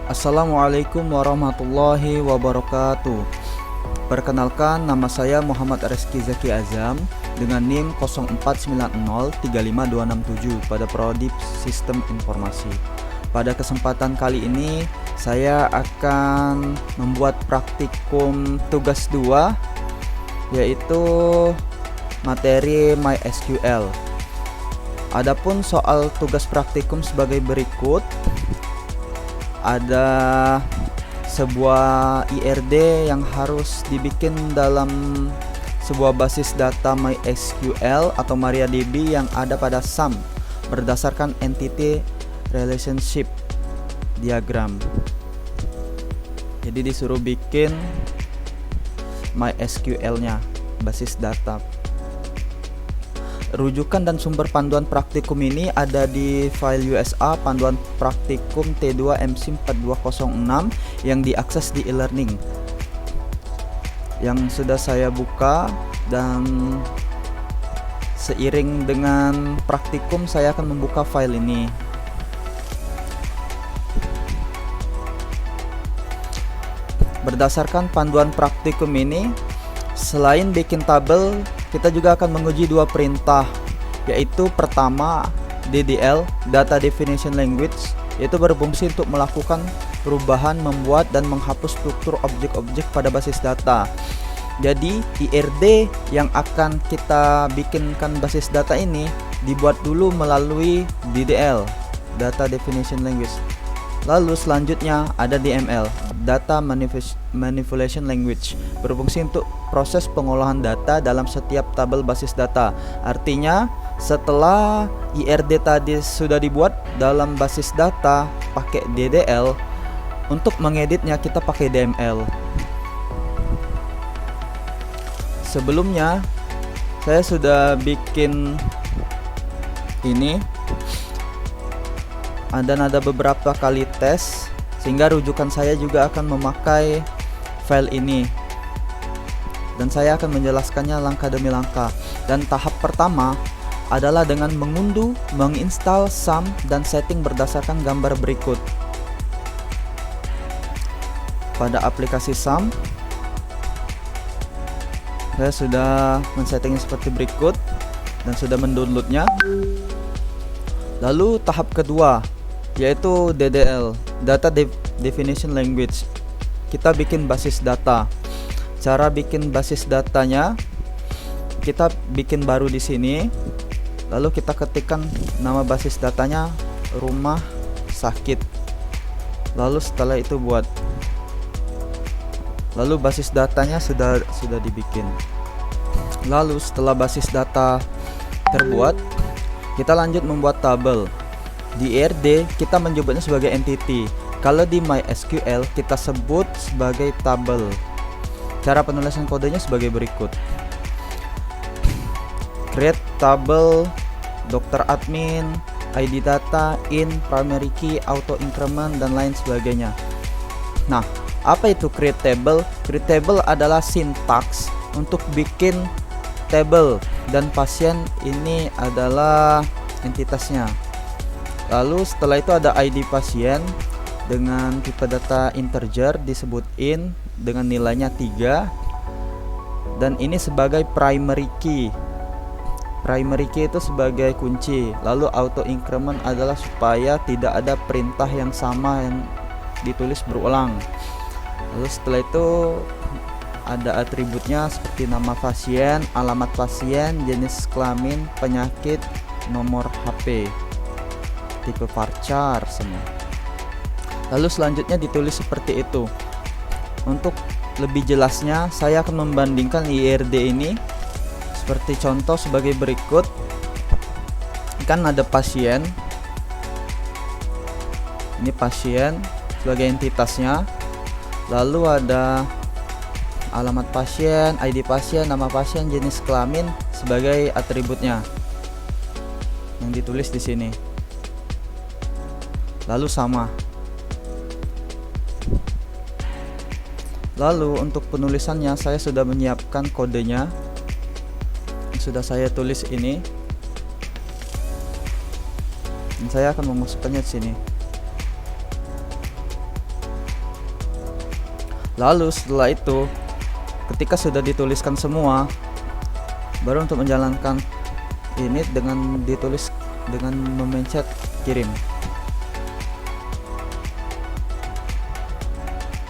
Assalamualaikum warahmatullahi wabarakatuh. Perkenalkan, nama saya Muhammad Reski Zaki Azam dengan NIM 0490356267 pada Prodi Sistem Informasi. Pada kesempatan kali ini saya akan membuat praktikum tugas 2, yaitu materi MySQL. Adapun soal tugas praktikum sebagai berikut. Ada sebuah IRD yang harus dibikin dalam sebuah basis data MySQL atau MariaDB yang ada pada SAM berdasarkan Entity Relationship Diagram. Jadi disuruh bikin MySQL-nya, basis data. Rujukan dan sumber panduan praktikum ini ada di file USA panduan praktikum T2 MC 4206 yang diakses di e-learning, yang sudah saya buka, dan seiring dengan praktikum saya akan membuka file ini. Berdasarkan panduan praktikum ini, selain bikin tabel, kita juga akan menguji dua perintah, yaitu pertama DDL, Data Definition Language, yaitu berfungsi untuk melakukan perubahan, membuat dan menghapus struktur objek-objek pada basis data. Jadi IRD yang akan kita bikinkan basis data ini dibuat dulu melalui DDL, Data Definition Language. Lalu selanjutnya ada DML, Data Manipulation Language, berfungsi untuk proses pengolahan data dalam setiap tabel basis data. Artinya setelah IRD tadi sudah dibuat dalam basis data pakai DDL, untuk mengeditnya kita pakai DML. Sebelumnya saya sudah bikin ini, dan ada beberapa kali tes, sehingga rujukan saya juga akan memakai file ini, dan saya akan menjelaskannya langkah demi langkah. Dan tahap pertama adalah dengan mengunduh, menginstal SAM dan setting berdasarkan gambar berikut. Pada aplikasi SAM saya sudah men-settingnya seperti berikut dan sudah mendownloadnya. Lalu tahap kedua, yaitu DDL, Data Definition Language. Kita bikin basis data. Cara bikin basis datanya, kita bikin baru di sini. Lalu kita ketikkan nama basis datanya rumah sakit. Lalu setelah itu buat. Lalu basis datanya sudah dibikin. Lalu setelah basis data terbuat, kita lanjut membuat tabel. Di IRD kita menyebutnya sebagai entity. Kalau di MySQL kita sebut sebagai tabel. Cara penulisan kodenya sebagai berikut. Create table, dokter admin, ID data, in, primary key, auto increment, dan lain sebagainya. Nah, apa itu create table? Create table adalah sintaks untuk bikin table, dan pasien ini adalah entitasnya. Lalu setelah itu ada ID pasien dengan tipe data integer disebut in dengan nilainya 3, dan ini sebagai primary key. Primary key itu sebagai kunci. Lalu auto increment adalah supaya tidak ada perintah yang sama yang ditulis berulang. Lalu setelah itu ada atributnya seperti nama pasien, alamat pasien, jenis kelamin, penyakit, nomor HP, tipe varchar, semua. Lalu selanjutnya ditulis seperti itu. Untuk lebih jelasnya saya akan membandingkan IRD ini seperti contoh sebagai berikut. Kan ada pasien, ini pasien sebagai entitasnya. Lalu ada alamat pasien, ID pasien, nama pasien, jenis kelamin sebagai atributnya yang ditulis di sini. Lalu sama. Lalu untuk penulisannya saya sudah menyiapkan kodenya yang sudah saya tulis ini, dan saya akan memasukkannya di sini. Lalu setelah itu, ketika sudah dituliskan semua, baru untuk menjalankan ini dengan ditulis dengan memencet kirim.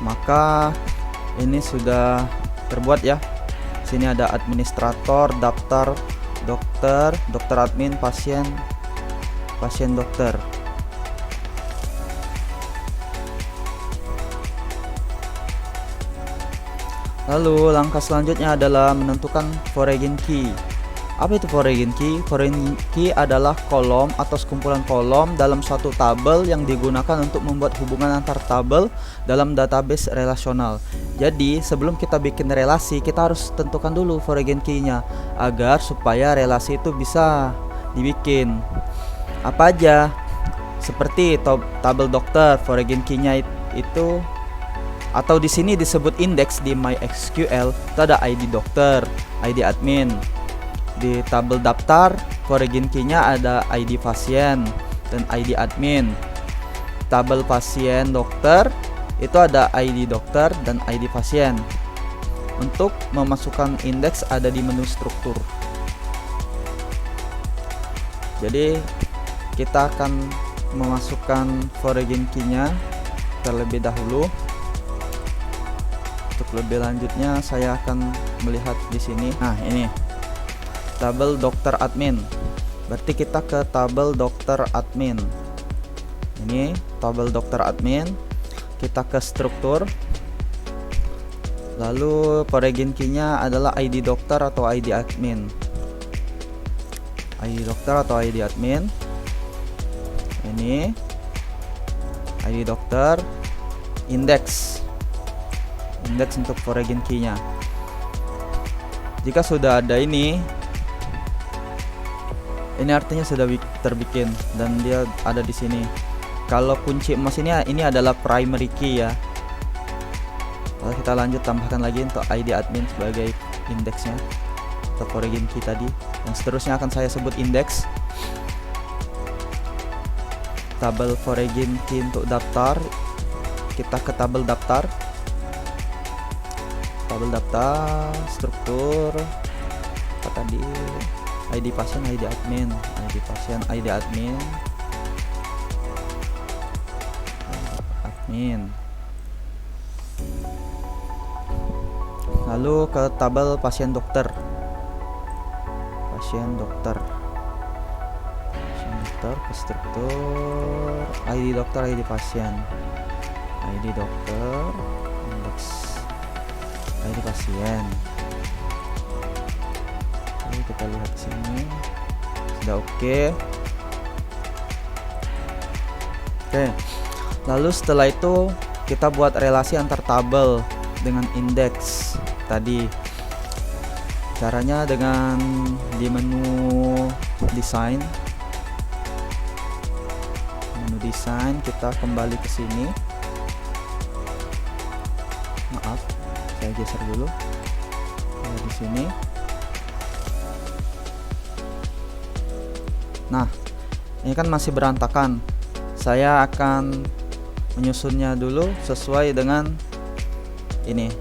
Maka ini sudah terbuat ya. Sini ada administrator, daftar dokter, dokter admin, pasien, pasien dokter. Lalu langkah selanjutnya adalah menentukan foreign key. Apa itu foreign key? Foreign key adalah kolom atau sekumpulan kolom dalam suatu tabel yang digunakan untuk membuat hubungan antar tabel dalam database relasional. Jadi sebelum kita bikin relasi, kita harus tentukan dulu foreign key-nya agar supaya relasi itu bisa dibikin. Apa aja? Seperti tabel dokter, foreign key-nya itu, atau di sini disebut index di MySQL, itu ada ID dokter, ID admin. Di tabel daftar, foreign key-nya ada ID pasien dan ID admin. Tabel pasien dokter itu ada ID dokter dan ID pasien. Untuk memasukkan indeks ada di menu struktur. Jadi kita akan memasukkan foreign key-nya terlebih dahulu. Untuk lebih lanjutnya saya akan melihat di sini. Nah, ini tabel dokter admin. Berarti kita ke tabel dokter admin. Ini tabel dokter admin. Kita ke struktur. Lalu foreign key-nya adalah ID dokter atau ID admin. ID dokter atau ID admin. Ini ID dokter, indeks untuk foreign key-nya. Jika sudah ada ini artinya sudah terbikin dan dia ada di sini. Kalau kunci emas ini adalah primary key ya. Lalu kita lanjut tambahkan lagi untuk ID admin sebagai indeksnya atau foreign key tadi. Yang seterusnya akan saya sebut indeks. Tabel foreign key untuk daftar, kita ke tabel daftar. Tabel daftar, struktur, apa tadi? ID pasien, ID admin, ID pasien, ID admin, lalu ke tabel pasien dokter, ke struktur, ID dokter, ID pasien, ID dokter, indeks, ID pasien. Oke, kita lihat sini sudah oke. Lalu setelah itu kita buat relasi antar tabel dengan indeks tadi. Caranya dengan di menu desain, kita kembali ke sini. Maaf, saya geser dulu. Di sini. Nah, ini kan masih berantakan. Saya akan menyusunnya dulu sesuai dengan ini.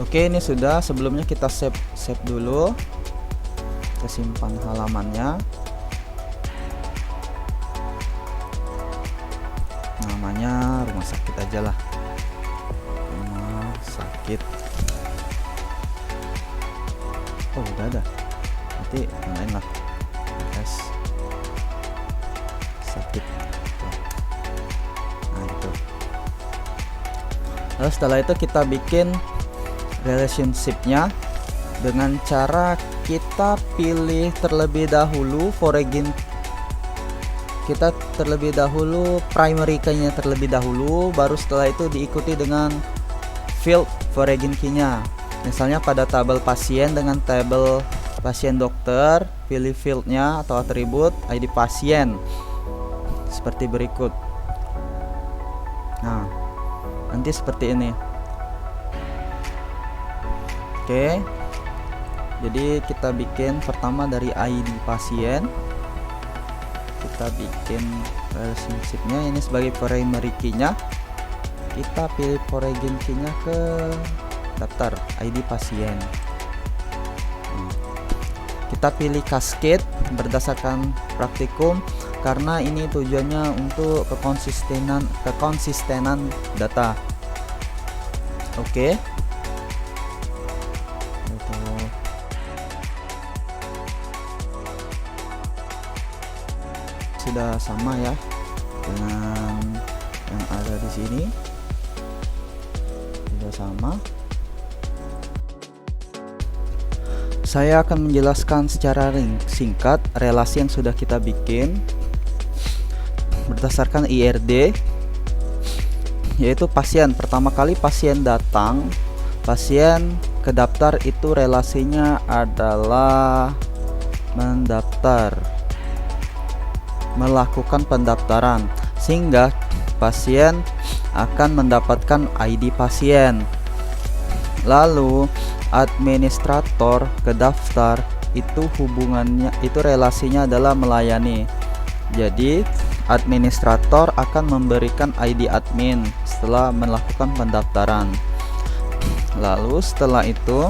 Oke, ini sudah. Sebelumnya kita save dulu. Kita simpan halamannya. Namanya rumah sakit aja lah. Rumah sakit. Oh, udah ada. Nanti yang lain lah. Tes sakit. Nah, itu. Lalu setelah itu kita bikin relationship-nya dengan cara kita pilih terlebih dahulu primary key-nya terlebih dahulu, baru setelah itu diikuti dengan field foreign key-nya. Misalnya pada tabel pasien dengan tabel pasien dokter, pilih field-nya atau atribut ID pasien seperti berikut. Nah, nanti seperti ini. Oke, jadi kita bikin pertama dari ID pasien. kita bikin relationship-nya. Ini sebagai primary key-nya, kita pilih foreign key-nya ke daftar ID pasien. Kita pilih cascade berdasarkan praktikum karena ini tujuannya untuk kekonsistenan data. Oke. Sudah sama ya dengan yang ada di sini. Sudah sama. Saya akan menjelaskan secara singkat relasi yang sudah kita bikin berdasarkan IRD, yaitu pasien. Pertama kali pasien datang, pasien ke daftar itu relasinya adalah mendaftar, melakukan pendaftaran, sehingga pasien akan mendapatkan ID pasien. Lalu administrator ke daftar itu hubungannya, itu relasinya adalah melayani. Jadi administrator akan memberikan ID admin setelah melakukan pendaftaran. Lalu setelah itu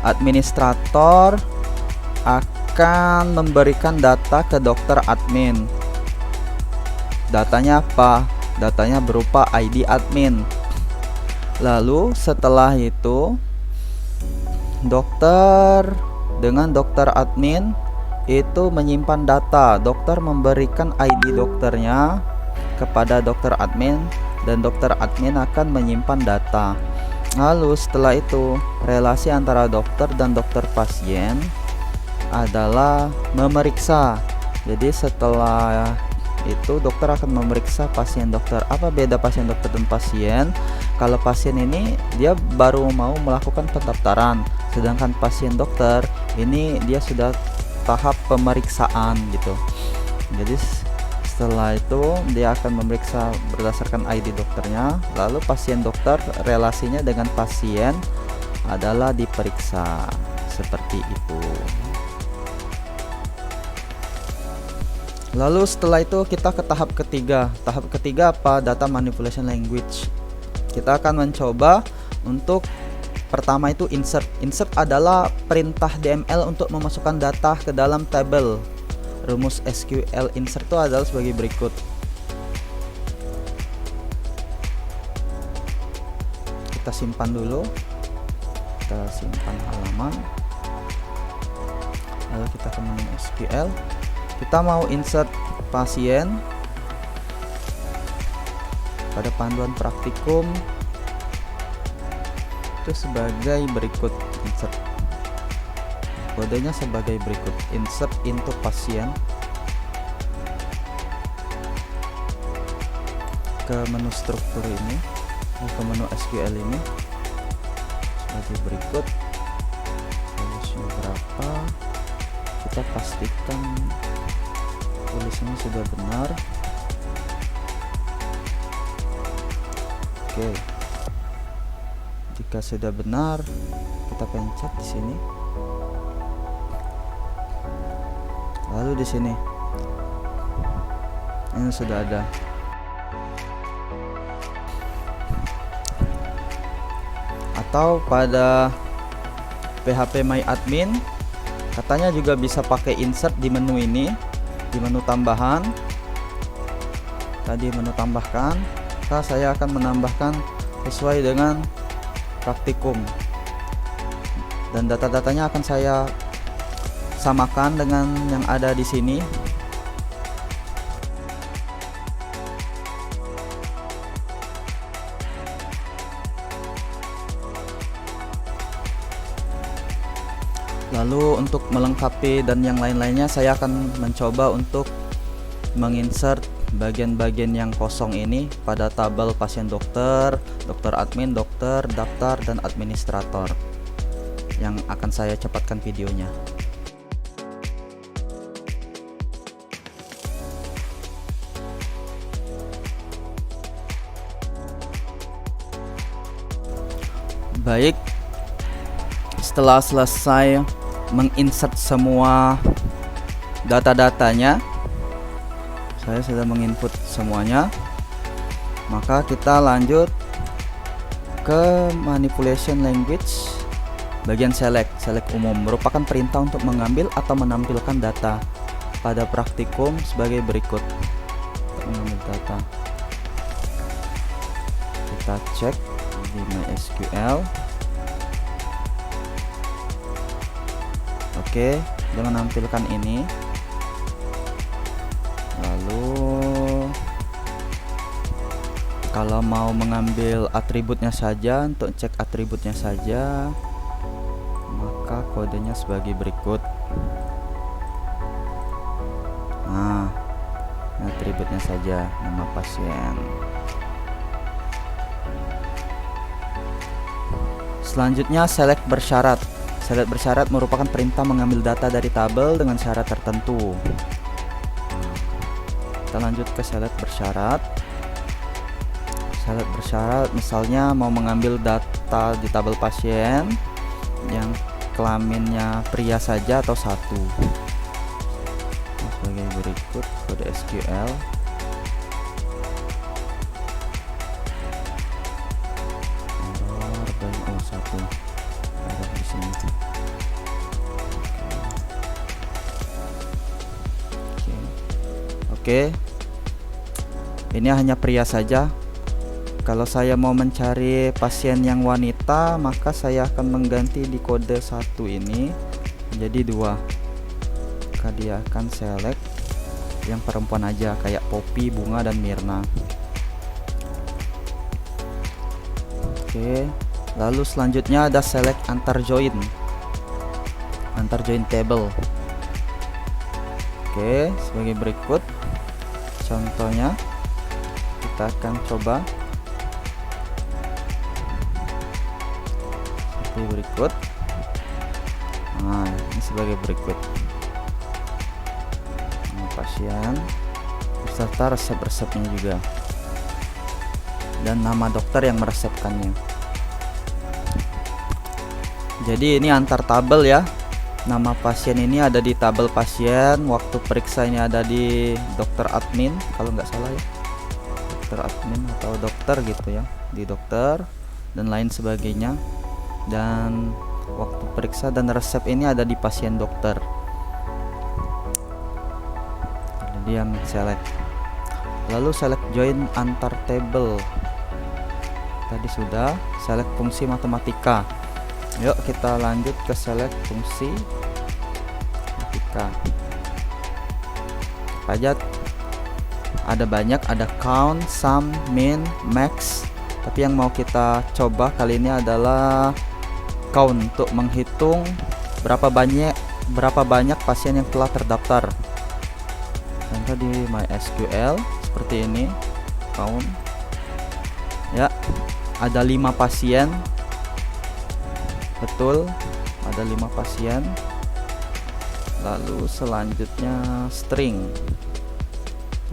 administrator akan memberikan data ke dokter admin. Datanya apa? Datanya berupa ID admin. Lalu setelah itu dokter dengan dokter admin itu menyimpan data. Dokter memberikan ID dokternya kepada dokter admin dan dokter admin akan menyimpan data. Lalu setelah itu relasi antara dokter dan dokter pasien adalah memeriksa. Jadi setelah itu dokter akan memeriksa pasien dokter. Apa beda pasien dokter dan pasien? Kalau pasien ini dia baru mau melakukan pendaftaran, sedangkan pasien dokter ini dia sudah tahap pemeriksaan gitu. Jadi setelah itu dia akan memeriksa berdasarkan ID dokternya. Lalu pasien dokter relasinya dengan pasien adalah diperiksa, seperti itu. Lalu setelah itu kita ke tahap ketiga. Tahap ketiga apa? Data manipulation language. Kita akan mencoba untuk pertama itu insert. Insert adalah perintah DML untuk memasukkan data ke dalam tabel. Rumus SQL insert itu adalah sebagai berikut. Kita simpan dulu. Kita simpan halaman. Lalu kita ke menu SQL. Kita mau insert pasien pada panduan praktikum itu sebagai berikut. Insert kodenya sebagai berikut: insert into pasien. Ke menu struktur ini, ke menu SQL ini sebagai berikut. Tulisnya berapa, kita pastikan tulisannya sudah benar. Oke, jika sudah benar kita pencet di sini. Lalu di sini ini sudah ada. Atau pada PHP My Admin katanya juga bisa pakai insert di menu ini, di menu tambahan. Tadi menu tambahkan, maka saya akan menambahkan sesuai dengan praktikum, dan data-datanya akan saya samakan dengan yang ada di sini. Lalu untuk melengkapi dan yang lain-lainnya, saya akan mencoba untuk menginsert bagian-bagian yang kosong ini pada tabel pasien dokter, dokter admin, dokter, daftar, dan administrator, yang akan saya cepatkan videonya. Baik, setelah selesai menginsert semua data-datanya. Saya sudah menginput semuanya. Maka kita lanjut ke manipulation language. Bagian select umum merupakan perintah untuk mengambil atau menampilkan data pada praktikum sebagai berikut. Untuk mengambil data, kita cek di MySQL. Oke, dia menampilkan ini. Lalu kalau mau mengambil atributnya saja, untuk cek atributnya saja, maka kodenya sebagai berikut. Nah, atributnya saja, nama pasien. Selanjutnya select bersyarat. Select bersyarat merupakan perintah mengambil data dari tabel dengan syarat tertentu. Kita lanjut ke select bersyarat. Select bersyarat misalnya mau mengambil data di tabel pasien yang kelaminnya pria saja atau satu. Sebagai berikut kode SQL. Error dan satu ada di sini. Oke. Ini hanya pria saja. Kalau saya mau mencari pasien yang wanita, maka saya akan mengganti di kode 1 ini menjadi 2. Maka dia akan select yang perempuan aja, kayak Poppy, Bunga, dan Mirna. Oke, lalu selanjutnya ada select antar join table. Oke, sebagai berikut contohnya, kita akan coba berikut. Nah, ini sebagai berikut. Nama pasien beserta resep-resepnya juga, dan nama dokter yang meresepkannya. Jadi ini antar tabel ya. Nama pasien ini ada di tabel pasien, waktu periksa ini ada di dokter admin kalau nggak salah ya, dokter admin atau dokter gitu ya, di dokter dan lain sebagainya. Dan waktu periksa dan resep ini ada di pasien dokter. Jadi yang select. Lalu select join antar table. Tadi sudah select fungsi matematika. Yuk kita lanjut ke select fungsi matematika. Aja ada banyak, ada count, sum, min, max. Tapi yang mau kita coba kali ini adalah count, untuk menghitung berapa banyak pasien yang telah terdaftar. Contoh di MySQL seperti ini, count ya, ada 5 pasien, betul, ada 5 pasien. Lalu selanjutnya string,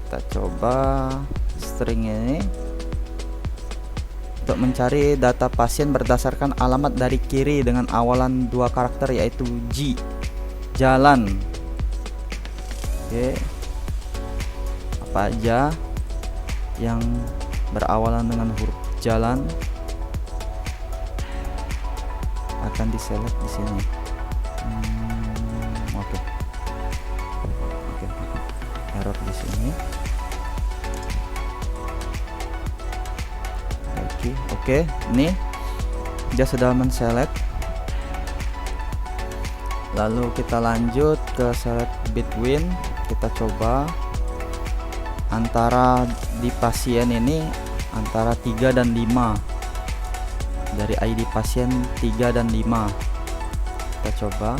kita coba string ini untuk mencari data pasien berdasarkan alamat dari kiri dengan awalan 2 karakter yaitu G, jalan. Oke, apa aja yang berawalan dengan huruf jalan akan diselect di sini. Oke. Error di sini. Oke, ini dia sudah menselect. Lalu kita lanjut ke select between. Kita coba antara di pasien ini antara 3 dan 5. Dari ID pasien 3 dan 5. Kita coba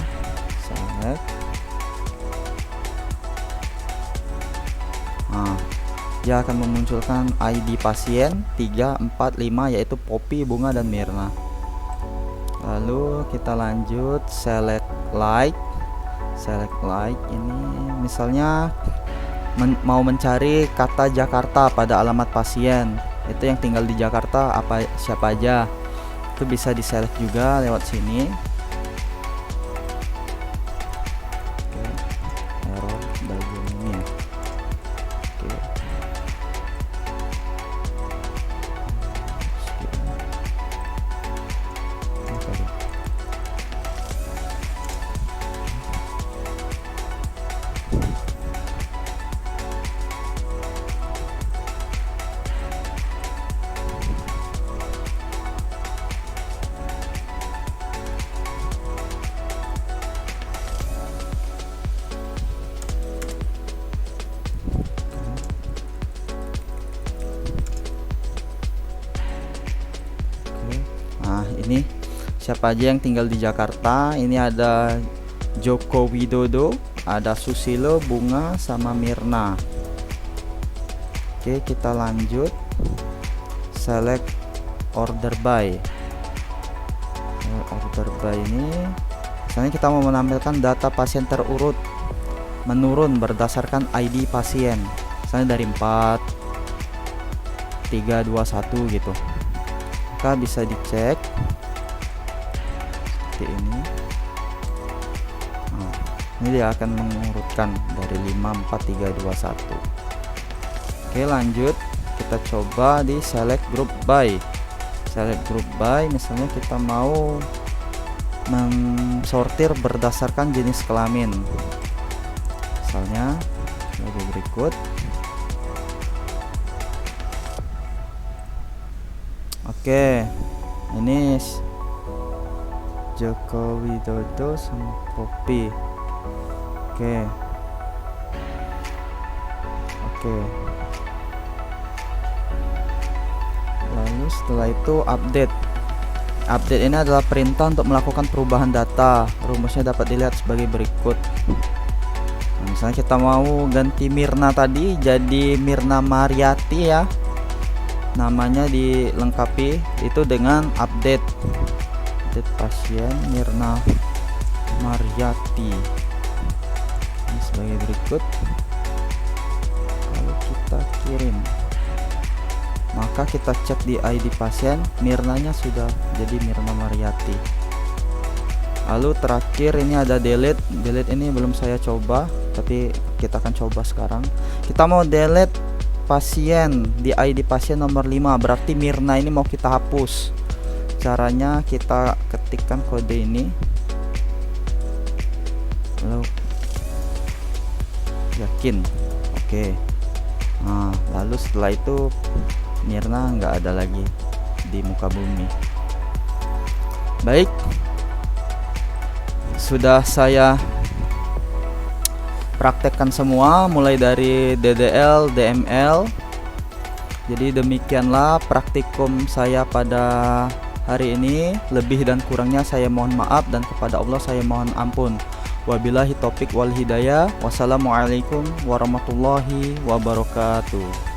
select. Nah, dia akan memunculkan ID pasien 3, 4, 5 yaitu Poppy, Bunga, dan Mirna. Lalu kita lanjut select like. Select like ini misalnya mau mencari kata Jakarta pada alamat pasien, itu yang tinggal di Jakarta siapa aja, itu bisa diselect juga lewat sini. Nah, ini siapa aja yang tinggal di Jakarta? Ini ada Joko Widodo, ada Susilo, Bunga, sama Mirna. Oke, kita lanjut. Select order by. Order by ini misalnya kita mau menampilkan data pasien terurut menurun berdasarkan ID pasien. Misalnya dari 4 3 2 1 gitu. Maka bisa dicek seperti ini. Nah, ini dia akan mengurutkan dari 5 4 3 2 1. Oke, lanjut kita coba di select group by. Select group by, misalnya kita mau mensortir berdasarkan jenis kelamin, misalnya sebagai berikut. Oke, ini Joko Widodo sama Poppy. Oke. Lalu setelah itu update. Update ini adalah perintah untuk melakukan perubahan data. Rumusnya dapat dilihat sebagai berikut. Nah, misalnya kita mau ganti Mirna tadi jadi Mirna Mariati ya. Namanya dilengkapi itu dengan update pasien Mirna Mariati. Ini sebagai berikut. Kalau kita kirim, maka kita cek di ID pasien, Mirnanya sudah jadi Mirna Mariati. Lalu terakhir ini ada delete. Delete ini belum saya coba, tapi kita akan coba sekarang. Kita mau delete pasien di ID pasien nomor 5, berarti Mirna ini mau kita hapus. Caranya kita ketikkan kode ini, lalu yakin. Oke. Nah, lalu setelah itu Mirna nggak ada lagi di muka bumi. Baik, sudah saya praktekkan semua mulai dari DDL, DML. Jadi demikianlah praktikum saya pada hari ini. Lebih dan kurangnya saya mohon maaf, dan kepada Allah saya mohon ampun. Wabillahi taufik wal hidayah. Wassalamualaikum warahmatullahi wabarakatuh.